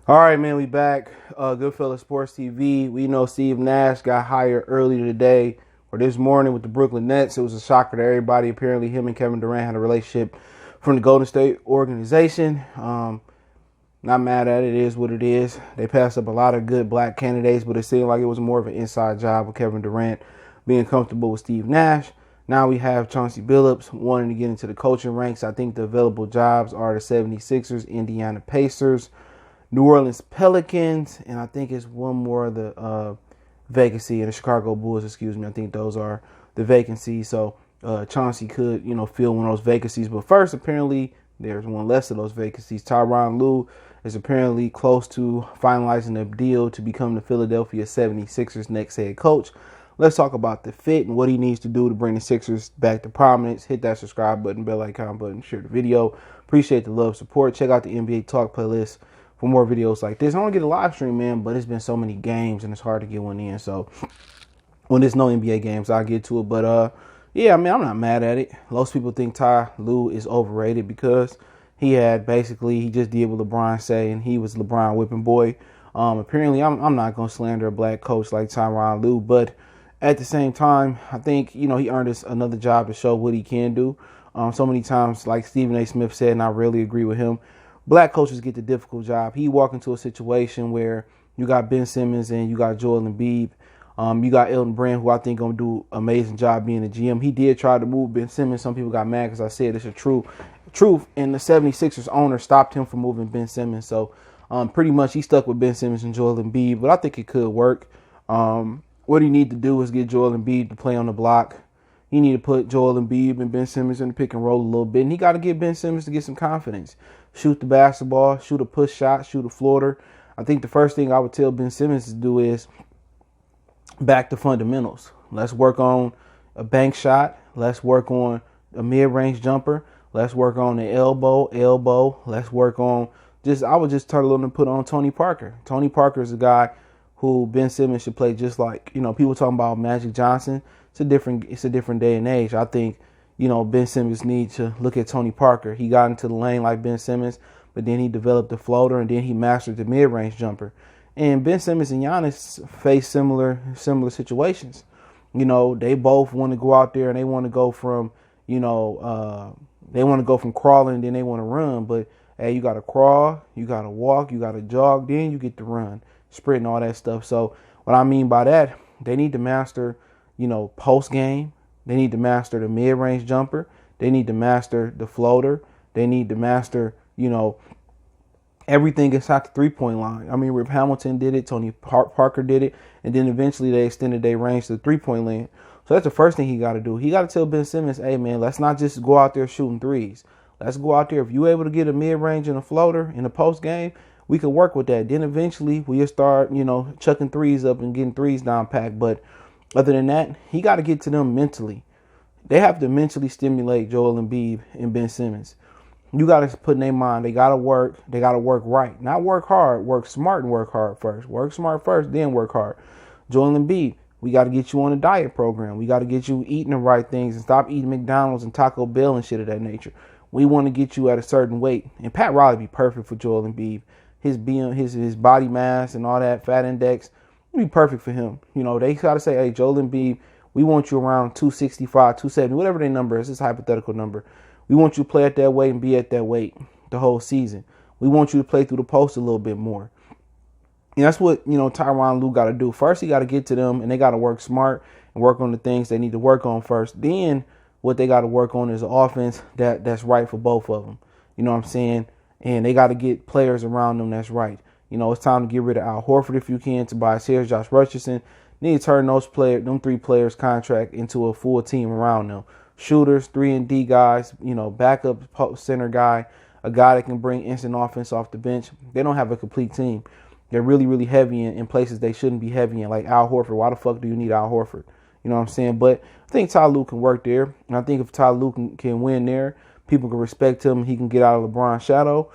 All right, man, we back. Goodfellas Sports TV. We know Steve Nash got hired earlier today or this morning with the Brooklyn Nets. It was a shocker to everybody. Apparently, him and Kevin Durant had a relationship from the Golden State organization. Not mad at it. It is what it is. They passed up a lot of good black candidates, but it seemed like it was more of an inside job with Kevin Durant being comfortable with Steve Nash. Now we have Chauncey Billups wanting to get into the coaching ranks. I think the available jobs are the 76ers, Indiana Pacers, New Orleans Pelicans, and I think it's one more of the vacancy, and the Chicago Bulls, excuse me. I think those are the vacancies. So Chauncey could, fill one of those vacancies. But first, apparently, there's one less of those vacancies. Tyronn Lue is apparently close to finalizing a deal to become the Philadelphia 76ers next head coach. Let's talk about the fit and what he needs to do to bring the Sixers back to prominence. Hit that subscribe button, bell icon button, share the video. Appreciate the love, support. Check out the NBA Talk playlist for more videos like this. I want to get a live stream, man, but it's been so many games and it's hard to get one in. So when there's no NBA games, I'll get to it. But yeah, I mean, I'm not mad at it. Most people think Ty Lue is overrated because he just did what LeBron say, and he was LeBron whipping boy. Apparently, I'm not gonna slander a black coach like Tyronn Lue, but at the same time, I think he earned us another job to show what he can do. So many times, like Stephen A. Smith said, and I really agree with him, black coaches get the difficult job. He walked into a situation where you got Ben Simmons and you got Joel Embiid. You got Elton Brand, who I think going to do an amazing job being a GM. He did try to move Ben Simmons. Some people got mad because I said it's a truth. And the 76ers owner stopped him from moving Ben Simmons. So pretty much he stuck with Ben Simmons and Joel Embiid. But I think it could work. What he need to do is get Joel Embiid to play on the block. He need to put Joel Embiid and Ben Simmons in the pick and roll a little bit. And he got to get Ben Simmons to get some confidence. Shoot the basketball, shoot a push shot, shoot a floater. I think the first thing I would tell Ben Simmons to do is back to fundamentals. Let's work on a bank shot. Let's work on a mid-range jumper. Let's work on the elbow. Let's work on I would just tell him to put on Tony Parker. Tony Parker is a guy who Ben Simmons should play just like, people talking about Magic Johnson. It's a different day and age. I think, Ben Simmons needs to look at Tony Parker. He got into the lane like Ben Simmons, but then he developed the floater and then he mastered the mid-range jumper. And Ben Simmons and Giannis face similar situations. They both want to go out there and they want to go from, crawling, then they want to run. But hey, you got to crawl, you got to walk, you got to jog, then you get to run, sprint and all that stuff. So what I mean by that, they need to master, post game. They need to master the mid-range jumper. They need to master the floater. They need to master, everything inside the three-point line. I mean, Rip Hamilton did it. Tony Parker did it. And then eventually they extended their range to the three-point line. So that's the first thing he got to do. He got to tell Ben Simmons, hey, man, let's not just go out there shooting threes. Let's go out there. If you're able to get a mid-range and a floater in the post game, we can work with that. Then eventually we'll start, chucking threes up and getting threes down packed. But other than that, he got to get to them mentally. They have to mentally stimulate Joel Embiid and Ben Simmons. You got to put in their mind, they got to work. They got to work right. Not work hard. Work smart and work hard first. Work smart first, then work hard. Joel Embiid, we got to get you on a diet program. We got to get you eating the right things and stop eating McDonald's and Taco Bell and shit of that nature. We want to get you at a certain weight. And Pat Riley be perfect for Joel Embiid. His body mass and all that, fat index, would be perfect for him. They got to say, hey, Joel Embiid, we want you around 265, 270, whatever their number is. It's a hypothetical number. We want you to play at that weight and be at that weight the whole season. We want you to play through the post a little bit more. And that's what, Tyronn Lue got to do. First, he got to get to them, and they got to work smart and work on the things they need to work on first. Then what they got to work on is an offense that's right for both of them. You know what I'm saying? And they got to get players around them that's right. It's time to get rid of Al Horford if you can, Tobias Harris, Josh Richardson. Need to turn them three players' contract into a full team around them. Shooters, 3-and-D guys, backup center guy, a guy that can bring instant offense off the bench. They don't have a complete team. They're really, really heavy in places they shouldn't be heavy in, like Al Horford. Why the fuck do you need Al Horford? You know what I'm saying? But I think Ty Lue can work there. And I think if Ty Lue can win there, people can respect him. He can get out of LeBron's shadow.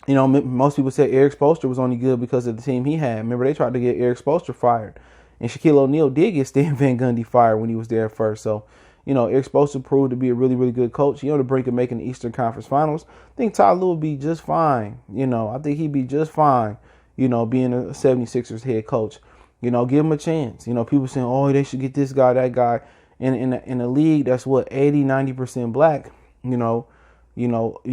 Most people said Eric Spoelstra was only good because of the team he had. Remember, they tried to get Eric Spoelstra fired. And Shaquille O'Neal did get Stan Van Gundy fired when he was there first. So, Eric's supposed to prove to be a really, really good coach. He on the brink of making the Eastern Conference Finals. I think Tyronn Lue will be just fine. I think he'd be just fine, being a 76ers head coach. Give him a chance. People saying, oh, they should get this guy, that guy. In a league that's 80-90% black, you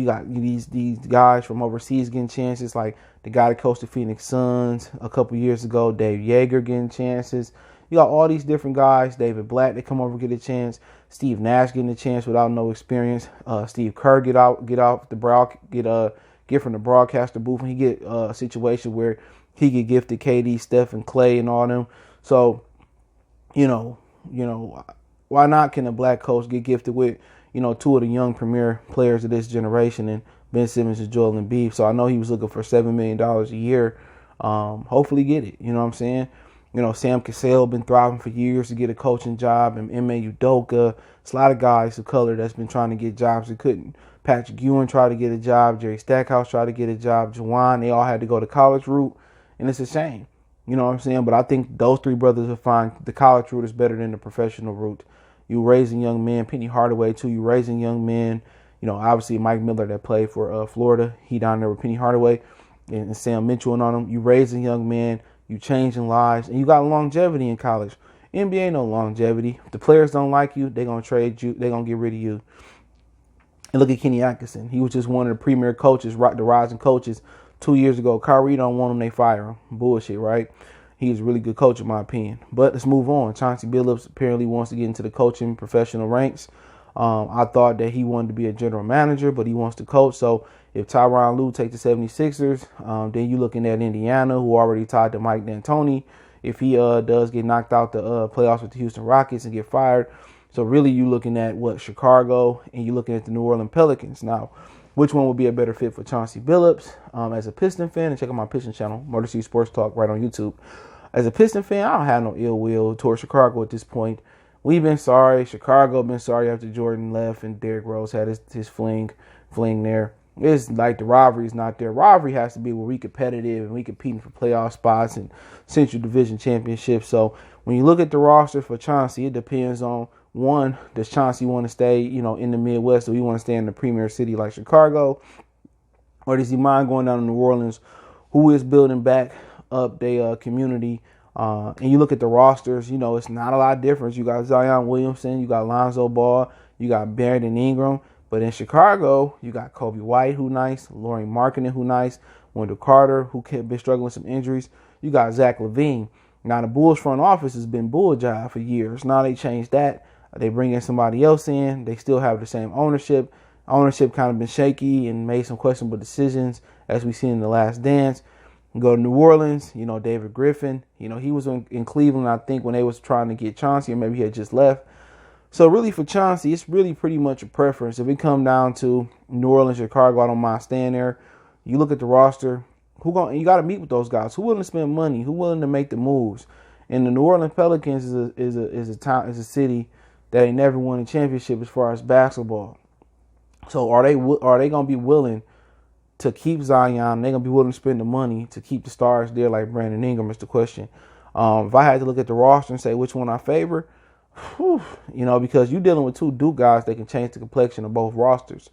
got these guys from overseas getting chances, like the guy that coached the Phoenix Suns a couple years ago, Dave Yeager, getting chances. You got all these different guys, David Blatt, they come over get a chance, Steve Nash getting a chance without no experience, Steve Kerr get from the broadcaster booth, and he get a situation where he get gifted KD, Steph, and Clay and all them. So, why not can a black coach get gifted with, two of the young premier players of this generation, and Ben Simmons and Joel Embiid? So I know he was looking for $7 million a year. Hopefully get it. You know what I'm saying? Sam Cassell been thriving for years to get a coaching job, and Ime Udoka. It's a lot of guys of color that's been trying to get jobs that couldn't. Patrick Ewing tried to get a job. Jerry Stackhouse tried to get a job. Juwan, they all had to go the college route, and it's a shame. You know what I'm saying? But I think those three brothers will find the college route is better than the professional route. You raising young men, Penny Hardaway too. You raising young men. Obviously Mike Miller that played for Florida. He down there with Penny Hardaway and Sam Mitchell and on them. You raising young men. You changing lives, and you got longevity in college. NBA no longevity. If the players don't like you, they're gonna trade you. They're gonna get rid of you. And look at Kenny Atkinson. He was just one of the premier coaches, the rising coaches 2 years ago. Kyrie don't want him, they fire him. Bullshit, right? He's a really good coach in my opinion. But let's move on. Chauncey Billups apparently wants to get into the coaching professional ranks. I thought that he wanted to be a general manager, but he wants to coach. So if Tyronn Lue takes the 76ers, then you're looking at Indiana, who already tied to Mike D'Antoni. If he does get knocked out the playoffs with the Houston Rockets and get fired. So really you're looking at Chicago, and you're looking at the New Orleans Pelicans. Now, which one would be a better fit for Chauncey Billups? As a Piston fan, and check out my Piston channel, Motor City Sports Talk, right on YouTube. As a Piston fan, I don't have no ill will towards Chicago at this point. We've been sorry. Chicago been sorry after Jordan left and Derrick Rose had his fling there. It's like the rivalry's not there. Rivalry has to be where we competitive and we competing for playoff spots and Central Division championships. So when you look at the roster for Chauncey, it depends on, one, does Chauncey want to stay, in the Midwest, or he want to stay in the premier city like Chicago? Or does he mind going down to New Orleans, who is building back up their community? And you look at the rosters, it's not a lot of difference. You got Zion Williamson, you got Lonzo Ball, you got Brandon Ingram. But in Chicago, you got Kobe White, who nice, Lauri Markkanen, who nice, Wendell Carter, who been struggling with some injuries. You got Zach LaVine. Now, the Bulls front office has been bull jive for years. Now they changed that. They bring in somebody else in. They still have the same ownership. Ownership kind of been shaky and made some questionable decisions, as we seen in The Last Dance. You go to New Orleans, David Griffin. He was in Cleveland, I think, when they was trying to get Chauncey, or maybe he had just left. So really for Chauncey, it's really pretty much a preference. If it come down to New Orleans, Chicago, I don't mind staying there. You look at the roster, you got to meet with those guys. Who willing to spend money? Who willing to make the moves? And the New Orleans Pelicans is a city that ain't never won a championship as far as basketball. So are they gonna be willing to keep Zion? They're gonna be willing to spend the money to keep the stars there like Brandon Ingram is the question. If I had to look at the roster and say which one I favor, because you're dealing with two Duke guys that can change the complexion of both rosters.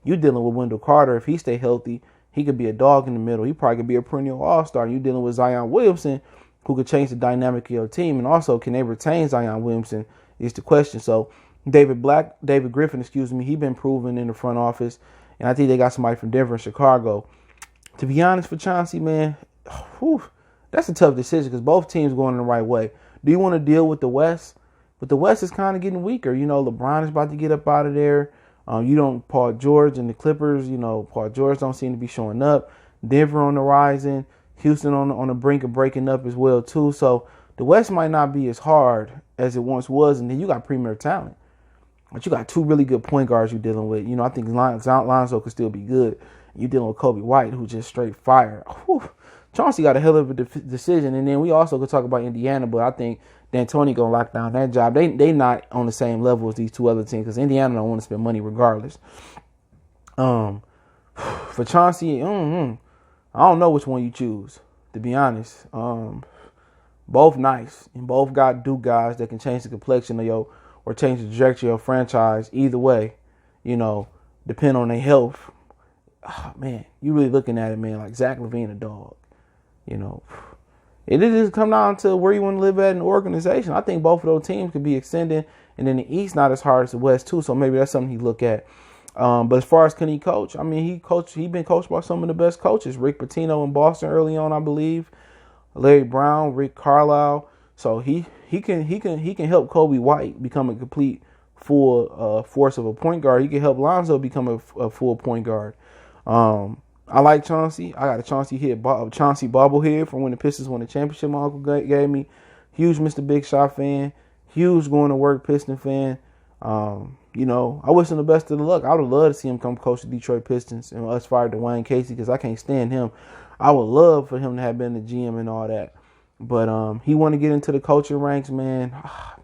You're dealing with Wendell Carter. If he stay healthy, he could be a dog in the middle. He probably could be a perennial all-star. You're dealing with Zion Williamson, who could change the dynamic of your team. And also, can they retain Zion Williamson is the question. So David Griffin, he been proven in the front office. And I think they got somebody from Denver and Chicago. To be honest, for Chauncey, man, that's a tough decision because both teams going in the right way. Do you want to deal with the West? But the West is kind of getting weaker. LeBron is about to get up out of there. Paul George and the Clippers, Paul George don't seem to be showing up. Denver on the rising. Houston on the brink of breaking up as well, too. So the West might not be as hard as it once was. And then you got premier talent. But you got two really good point guards you're dealing with. I think Lonzo could still be good. You're dealing with Kobe White, who just straight fire. Chauncey got a hell of a decision. And then we also could talk about Indiana, but I think D'Antoni going to lock down that job. They not on the same level as these two other teams because Indiana don't want to spend money regardless. For Chauncey, I don't know which one you choose, to be honest. Both nice. And both got Duke guys that can change the complexion of your or change the trajectory of franchise. Either way, depend on their health. Oh, man, you really looking at it, man, like Zach LaVine a dog. It just come down to where you want to live at in the organization. I think both of those teams could be extending, and then the East not as hard as the West too. So maybe that's something he look at. But as far as can he coach, I mean, he been coached by some of the best coaches. Rick Pitino in Boston early on, I believe. Larry Brown, Rick Carlisle. So he can help Kobe White become a complete full force of a point guard. He can help Lonzo become a full point guard. I like Chauncey. I got a Chauncey bobblehead from when the Pistons won the championship. My uncle gave me. Huge Mr. Big Shot fan. Huge going to work Piston fan. I wish him the best of the luck. I would love to see him come coach the Detroit Pistons and us fire Dwayne Casey because I can't stand him. I would love for him to have been the GM and all that. But he want to get into the coaching ranks, man. I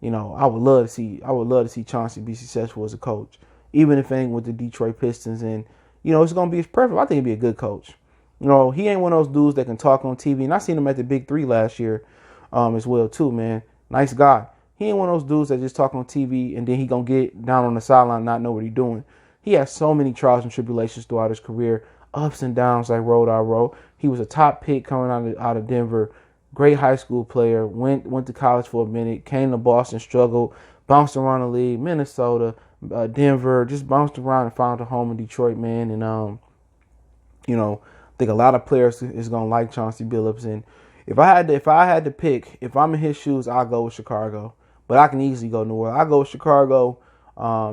would love to see Chauncey be successful as a coach, even if it ain't with the Detroit Pistons. And it's gonna be perfect. I think he'd be a good coach. He ain't one of those dudes that can talk on TV. And I seen him at the Big Three last year, as well too, man. Nice guy. He ain't one of those dudes that just talk on TV and then he gonna get down on the sideline and not know what he doing. He has so many trials and tribulations throughout his career, ups and downs like road I road. He was a top pick coming out of Denver, great high school player, went to college for a minute, came to Boston, struggled, bounced around the league, Minnesota, Denver, just bounced around and found a home in Detroit, man. And I think a lot of players is gonna like Chauncey Billups. And if I had to pick, if I'm in his shoes, I'll go with Chicago. But I can easily go New Orleans. I go with Chicago,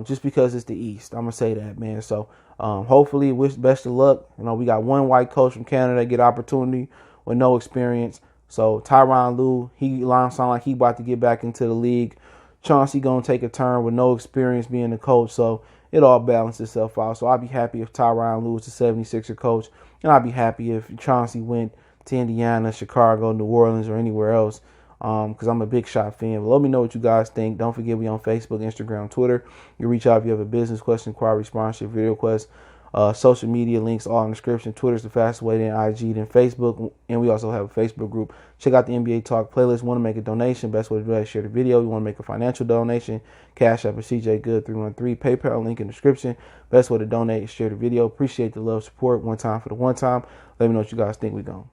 just because it's the East. I'm gonna say that, man. So hopefully, wish best of luck. We got one white coach from Canada get opportunity with no experience. So Tyronn Lue, he sound like he about to get back into the league. Chauncey gonna take a turn with no experience being the coach. So it all balances itself out. So I'd be happy if Tyronn Lue was the 76er coach, and I'd be happy if Chauncey went to Indiana, Chicago, New Orleans, or anywhere else. Because I'm a Big Shot fan. But let me know what you guys think. Don't forget we on Facebook, Instagram, Twitter. You can reach out if you have a business question, inquiry, sponsorship, video request, social media links, all in the description. Twitter's the fastest way, then IG, then Facebook. And we also have a Facebook group. Check out the NBA Talk playlist. Want to make a donation? Best way to do that is share the video. You want to make a financial donation? Cash App is CJ Good 313. PayPal link in the description. Best way to donate is share the video. Appreciate the love, support. One time for the one time. Let me know what you guys think. We gone.